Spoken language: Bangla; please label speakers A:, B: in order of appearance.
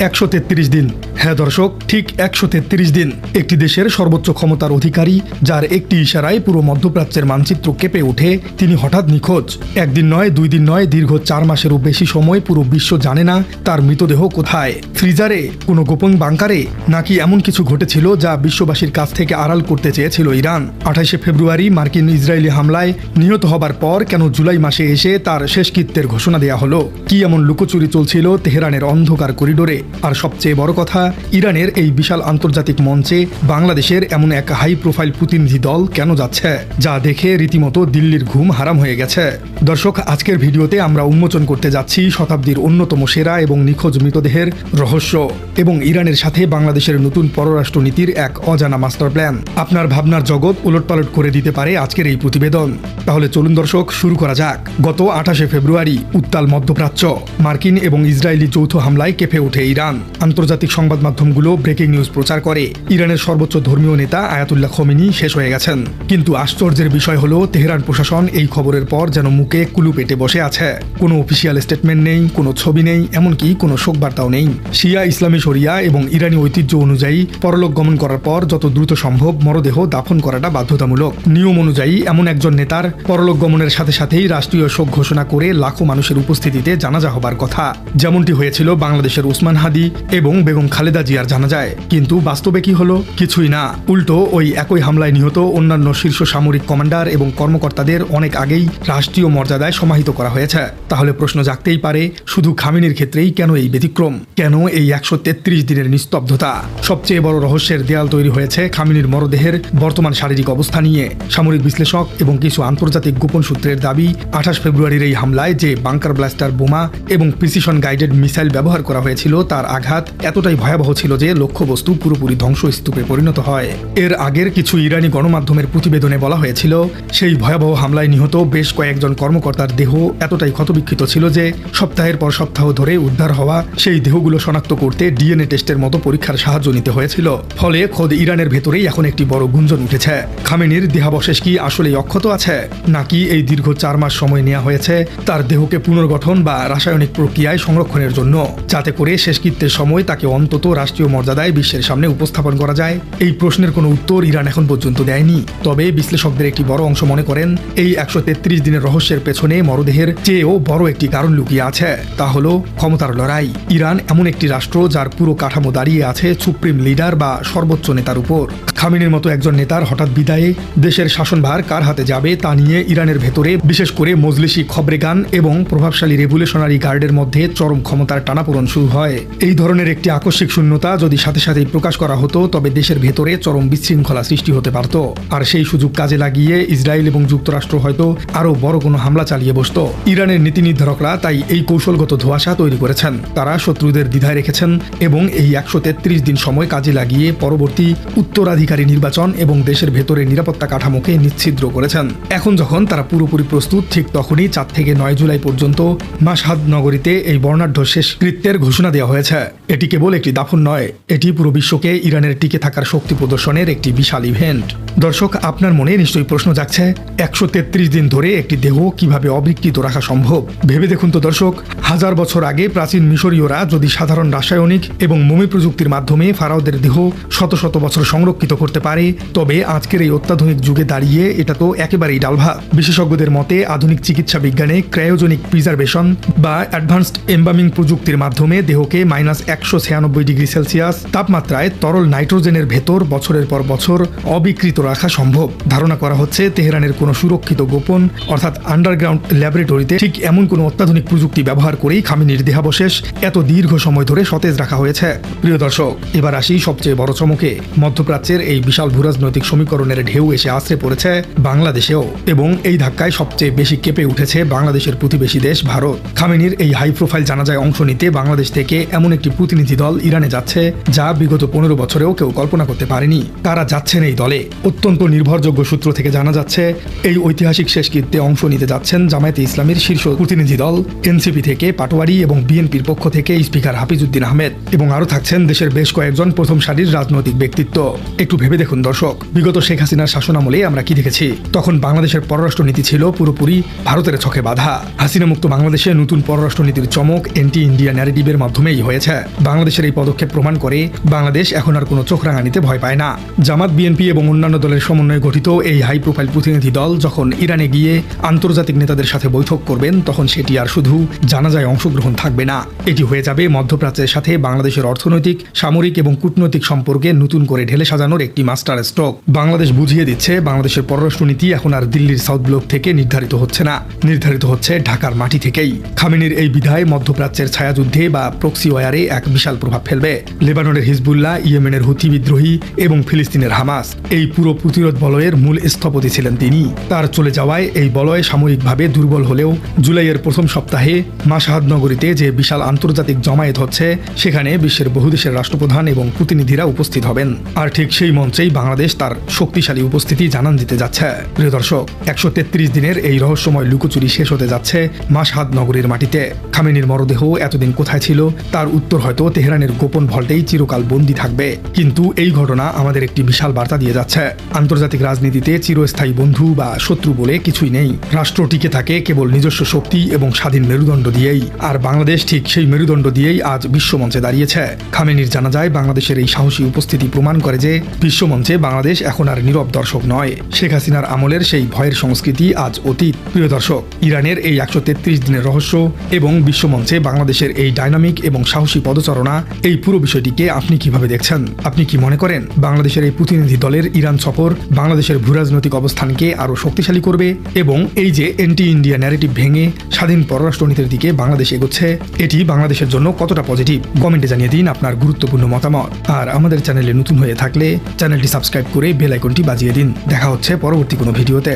A: 133 দিন। হ্যাঁ দর্শক, ঠিক 133 দিন। একটি দেশের সর্বোচ্চ ক্ষমতার অধিকারী, যার একটি ইশারায় পুরো মধ্যপ্রাচ্যের মানচিত্র কেঁপে ওঠে, তিনি হঠাৎ নিখোঁজ। একদিন নয়, 2 দিন নয়, দীর্ঘ 4 মাসেরও বেশি সময় পুরো বিশ্ব জানে না তার মৃতদেহ কোথায়। ফ্রিজারে, কোনো গোপন বাংকারে, নাকি এমন কিছু ঘটেছিল যা বিশ্ববাসীর কাছ থেকে আড়াল করতে চেয়েছিল ইরান। 28শে ফেব্রুয়ারি মার্কিন ইসরায়েলি হামলায় নিহত হবার পর কেন জুলাই মাসে এসে তার শেষকৃত্যের ঘোষণা দেয়া হলো? কি এমন লুকোচুরি চলছিল তেহরানের অন্ধকার করিডোরে? আর সবচেয়ে বড় কথা, ইরানের এই বিশাল আন্তর্জাতিক মঞ্চে বাংলাদেশের এমন এক হাই প্রোফাইল প্রতিনিধি দল কেন যাচ্ছে, যা দেখে রীতিমতো দিল্লির ঘুম হারাম হয়ে গেছে। দর্শক, আজকের ভিডিওতে আমরা উন্মোচন করতে যাচ্ছি শতাব্দীর অন্যতম সেরা এবং নিখোঁজ মৃতদেহের রহস্য এবং ইরানের সাথে বাংলাদেশের নতুন পররাষ্ট্রনীতির এক অজানা মাস্টার প্ল্যান। আপনার ভাবনার জগৎ উলটপালট করে দিতে পারে আজকের এই প্রতিবেদন। তাহলে চলুন দর্শক, শুরু করা যাক। গত 28শে ফেব্রুয়ারি উত্তাল মধ্যপ্রাচ্য। মার্কিন এবং ইসরায়েলি যৌথ হামলায় কেঁপে ওঠে ইরান। আন্তর্জাতিক সংবাদ মাধ্যমগুলো ব্রেকিং নিউজ প্রচার করে ইরানের সর্বোচ্চ ধর্মীয় নেতা আয়াতুল্লাহ খোমেনি শেষ হয়ে গেছেন। কিন্তু আশ্চর্যের বিষয় হলো, তেহরান প্রশাসন এই খবরের পর যেন মুখে কুলু পেটে বসে আছে। কোনো অফিসিয়াল স্টেটমেন্ট নেই, কোনো ছবি নেই, এমনকি কোনো শোকবার্তাও নেই। শিয়া ইসলামী শরিয়া এবং ইরানি ঐতিহ্য অনুযায়ী পরলোক গমন করার পর যত দ্রুত সম্ভব মরদেহ দাফন করাটা বাধ্যতামূলক। নিয়ম অনুযায়ী এমন একজন নেতার পরলোক গমনের সাথে সাথেই রাষ্ট্রীয় শোক ঘোষণা করে লাখো মানুষের উপস্থিতিতে জানাজা হবার কথা, যেমনটি হয়েছিল বাংলাদেশের ওসমান হাদি এবং বেগম খালেদা জিয়ার জানাজায়। কিন্তু বাস্তবে কি হলো? কিছুই না। উল্টো ওই একই হামলায় নিহত অন্যান্য শীর্ষ সামরিক কমান্ডার এবং কর্মকর্তাদের অনেক আগেই রাষ্ট্রীয় মর্যাদায় সমাহিত করা হয়েছে। তাহলে প্রশ্ন জাগতেই পারে, শুধু খামেনির ক্ষেত্রেই কেন এই ব্যতিক্রম? কেন এই 133 দিনের নিস্তব্ধতা? সবচেয়ে বড় রহস্যের দেয়াল তৈরি হয়েছে খামেনির মরদেহের বর্তমান শারীরিক অবস্থা নিয়ে। সামরিক বিশ্লেষক এবং কিছু আন্তর্জাতিক গোপন সূত্রের দাবি, 28 ফেব্রুয়ারির এই হামলায় যে বাংকার ব্লাস্টার বোমা এবং প্রিসিশন গাইডেড মিসাইল ব্যবহার করা হয়েছিল, তার আঘাত এতটাই ভয়াবহ ছিল যে লক্ষ্যবস্তু পুরোপুরি ধ্বংসস্তূপে পরিণত হয়। এর আগের কিছু ইরানি গণমাধ্যমের প্রতিবেদনে বলা হয়েছিল, সেই ভয়াবহ হামলায় নিহত বেশ কয়েকজন কর্মকর্তার দেহ এতটাই ক্ষতবিক্ষত ছিল যে সপ্তাহের পর সপ্তাহ ধরে উদ্ধার হওয়া সেই দেহগুলো শনাক্ত করতে ডিএনএ টেস্টের মতো পরীক্ষার সাহায্য নিতে হয়েছিল। ফলে খোদ ইরানের ভেতরেই এখন একটি বড় গুঞ্জন উঠেছে। খামেনির দেহাবশেষ কি আসলেই অক্ষত আছে, নাকি এই দীর্ঘ 4 মাস সময় নেওয়া হয়েছে তার দেহকে পুনর্গঠন বা রাসায়নিক প্রক্রিয়ায় সংরক্ষণের জন্য, যাতে করে শেষকৃত্যের সময় তাকে অন্তত রাষ্ট্রীয় মর্যাদায় বিশ্বের সামনে উপস্থাপন করা যায়? এই প্রশ্নের কোনো উত্তর ইরান এখন পর্যন্ত দেয়নি। তবে বিশ্লেষকদের একটি বড় অংশ মনে করেন, এই 133 দিনের রহস্যের পেছনে মরদেহের চেয়েও বড় একটি কারণ লুকিয়ে আছে। তা হলো ক্ষমতার লড়াই। ইরান এমন একটি রাষ্ট্র যার পুরো কাঠামো দাঁড়িয়ে আছে সুপ্রিম লিডার বা সর্বোচ্চ নেতার উপর। খামেনির মতো একজন নেতার হঠাৎ বিদায়ে দেশের শাসনভার কার হাতে যাবে তা নিয়ে ইরানের ভেতরে, বিশেষ করে মজলিসি খবরেগান এবং প্রভাবশালী রেভলিউশনারি গার্ডের মধ্যে চরম ক্ষমতার টানাপোড়েন শুরু হয়। এই ধরনের একটি আকস্মিক শূন্যতা যদি সাথে সাথেই প্রকাশ করা হতো, তবে দেশের ভেতরে চরম বিশৃঙ্খলা সৃষ্টি হতে পারত। আর সেই সুযোগ কাজে লাগিয়ে ইসরায়েল এবং যুক্তরাষ্ট্র হয়তো আরও বড় কোনো হামলা চালিয়ে বসত। ইরানের নীতি নির্ধারকরা তাই এই কৌশলগত ধোঁয়াশা তৈরি করেছেন। তারা শত্রুদের দ্বিধায় রেখেছেন এবং এই 133 দিন সময় কাজে লাগিয়ে পরবর্তী উত্তরাধিকারী নির্বাচন এবং দেশের ভেতরে নিরাপত্তা কাঠামোকে নিচ্ছিদ্র করেছেন। এখন যখন তারা পুরোপুরি প্রস্তুত, ঠিক তখনই 4 থেকে 9 জুলাই পর্যন্ত মাশহাদ নগরীতে এই বর্ণাঢ্য শেষকৃত্যের ঘোষণা দেওয়া হয়েছে। এটি কেবল একটি দাফন নয়, এটি পুরো বিশ্বকে ইরানের টিকে থাকার শক্তি প্রদর্শনের একটি বিশাল ইভেন্ট। দর্শক, আপনার মনে নিশ্চয়ই প্রশ্ন জাগছে, 133 দিন ধরে একটি দেহ কিভাবে অবিকৃত রাখা সম্ভব? ভেবে দেখুন তো দর্শক, 1000 বছর আগে প্রাচীন মিশরীয়রা যদি সাধারণ রাসায়নিক এবং মমি প্রযুক্তির মাধ্যমে ফারাওদের দেহ শত শত বছর সংরক্ষিত করতে পারে, তবে আজকের এই অত্যাধুনিক যুগে দাঁড়িয়ে এটা তো একেবারেই ডালভাত। বিশেষজ্ঞদের মতে আধুনিক চিকিৎসা বিজ্ঞানে ক্রায়োজেনিক প্রিজারভেশন বা অ্যাডভান্সড এমবামিং প্রযুক্তির মাধ্যমে দেহকে -196 ডিগ্রি সেলসিয়াস তাপমাত্রায় তরল নাইট্রোজেনের ভেতর বছরের পর বছর অবিকৃত রাখা সম্ভব। ধারণা করা হচ্ছে তেহরানের কোনো সুরক্ষিত গোপন অর্থাৎ আন্ডারগ্রাউন্ড ল্যাবরেটরিতে ঠিক এমন কোনো অত্যাধুনিক প্রযুক্তি ব্যবহার করেই খামেনির দেহাবশেষ এত দীর্ঘ সময় ধরে সতেজ রাখা হয়েছে। প্রিয় দর্শক, এবার আসি সবচেয়ে বড় চমকে। মধ্যপ্রাচ্যের এই বিশাল ভূরাজনৈতিক সমীকরণের ঢেউ এসে আছড়ে পড়েছে বাংলাদেশেও, এবং এই ধাক্কায় সবচেয়ে বেশি কেঁপে উঠেছে বাংলাদেশের প্রতিবেশী দেশ ভারত। খামেনির এই হাই প্রোফাইল জানাজায় অংশ নিতে বাংলাদেশ থেকে এমন একটি প্রতিনিধি দল ইরানে যাচ্ছে, যা বিগত 15 বছরেও কেউ কল্পনা করতে পারেনি। কারা যাচ্ছেন এই দলে? অত্যন্ত নির্ভরযোগ্য সূত্র থেকে জানা যাচ্ছে, এই ঐতিহাসিক শেষকৃত্যে অংশ নিতে যাচ্ছেন জামায়াতে ইসলামীর শীর্ষ প্রতিনিধি দল, এনসিপি থেকে পাটোয়ারি এবং বিএনপির পক্ষ থেকে স্পিকার হাফিজউদ্দিন আহমেদ, এবং আরও থাকছেন দেশের বেশ কয়েকজন প্রথম সারির রাজনৈতিক ব্যক্তিত্ব। একটু ভেবে দেখুন দর্শক, বিগত শেখ হাসিনার শাসনামলে আমরা কি দেখেছি? তখন বাংলাদেশের পররাষ্ট্রনীতি ছিল পুরোপুরি ভারতের ছকে বাঁধা। হাসিনা মুক্ত বাংলাদেশে নতুন পররাষ্ট্রনীতির চমক এন্টি ইন্ডিয়া ন্যারেটিভের মাধ্যমেই হয়েছে। বাংলাদেশের এই পদক্ষেপ প্রমাণ করে বাংলাদেশ এখন আর কোনো চোখ রাঙানিতে ভয় পায় না। জামাত, বিএনপি এবং অন্যান্য দলের সমন্বয়ে গঠিত এই হাই প্রোফাইল প্রতিনিধি দল যখন ইরানে গিয়ে আন্তর্জাতিক নেতাদের সাথে বৈঠক করবেন, তখন সেটি আর শুধু জানাজায় অংশগ্রহণ থাকবে না, এটি হয়ে যাবে মধ্যপ্রাচ্যের সাথে বাংলাদেশের অর্থনৈতিক, সামরিক এবং কূটনৈতিক সম্পর্কে নতুন করে ঢেলে সাজানোর একটি মাস্টার স্ট্রোক। বাংলাদেশ বুঝিয়ে দিচ্ছে বাংলাদেশের পররাষ্ট্রনীতি এখন আর দিল্লির সাউথ ব্লক থেকে নির্ধারিত হচ্ছে না, নির্ধারিত হচ্ছে ঢাকার মাটি থেকেই। খামেনির এই বিদায় মধ্যপ্রাচ্যের ছায়াযুদ্ধে বা প্রক্সি ওয়ারে এক বিশাল প্রভাব ফেলবে। লেবাননের হিজবুল্লাহ, ইয়েমেনের হুথি বিদ্রোহী এবং ফিলিস্তিনের হামাস, এই পুরো প্রতিরোধ বলয়ের মূল স্থপতি ছিলেন তিনি। তার চলে যাওয়ায় এই বলয় সাময়িকভাবে দুর্বল হলেও জুলাইয়ের প্রথম সপ্তাহে মাশহাদ নগরীতে যে বিশাল আন্তর্জাতিক জমায়েত হচ্ছে, সেখানে বিশ্বের বহু দেশের রাষ্ট্রপ্রধান এবং প্রতিনিধিরা উপস্থিত হবেন। আর ঠিক সেই মঞ্চেই বাংলাদেশ তার শক্তিশালী উপস্থিতি জানান দিতে যাচ্ছে। প্রিয় দর্শক, 133 দিনের এই রহস্যময় লুকোচুরি শেষ হতে যাচ্ছে মাশহাদ নগরীর মাটিতে। খামেনির মরদেহ এতদিন কোথায় ছিল তার উত্তর হয়তো তেহরানের গোপন ভল্টেই চিরকাল বন্দী থাকবে। কিন্তু এই ঘটনা আমাদের একটি বিশাল বার্তা দিয়ে যাচ্ছে, আন্তর্জাতিক রাজনীতিতে চিরস্থায়ী বন্ধু বা শত্রু বলে কিছুই নেই। রাষ্ট্র টিকে থাকে কেবল নিজস্ব শক্তি এবং স্বাধীন মেরুদণ্ড দিয়েই। আর বাংলাদেশ ঠিক সেই মেরুদণ্ড দিয়েই আজ বিশ্বমঞ্চে দাঁড়িয়েছে। খামেনির জানাজায় বাংলাদেশের এই সাহসী উপস্থিতি প্রমাণ করে যে বিশ্বমঞ্চে বাংলাদেশ এখন আর নীরব দর্শক নয়। শেখ হাসিনার আমলের সেই ভয়ের সংস্কৃতি আজ অতীত। প্রিয় দর্শক, ইরানের এই 133 দিনের রহস্য এবং বিশ্বমঞ্চে বাংলাদেশের এই ডাইনামিক এবং সাহসী পদচারণা, এই পুরো বিষয়টিকে আপনি কিভাবে দেখছেন? আপনি কি মনে করেন বাংলাদেশের এই প্রতিনিধি দলের ইরান সফর বাংলাদেশের ভূরাজনৈতিক অবস্থানকে আরও শক্তিশালী করবে এবং এই যে এন্টি ইন্ডিয়া ন্যারেটিভ ভেঙে স্বাধীন পররাষ্ট্রনীতির দিকে বাংলাদেশ এগোচ্ছে, এটি বাংলাদেশের জন্য কতটা পজিটিভ? কমেন্টে জানিয়ে দিন আপনার গুরুত্বপূর্ণ মতামত। আর আমাদের চ্যানেলে নতুন হয়ে থাকলে চ্যানেলটি সাবস্ক্রাইব করে বেল আইকনটি বাজিয়ে দিন। দেখা হচ্ছে পরবর্তী কোনো ভিডিওতে।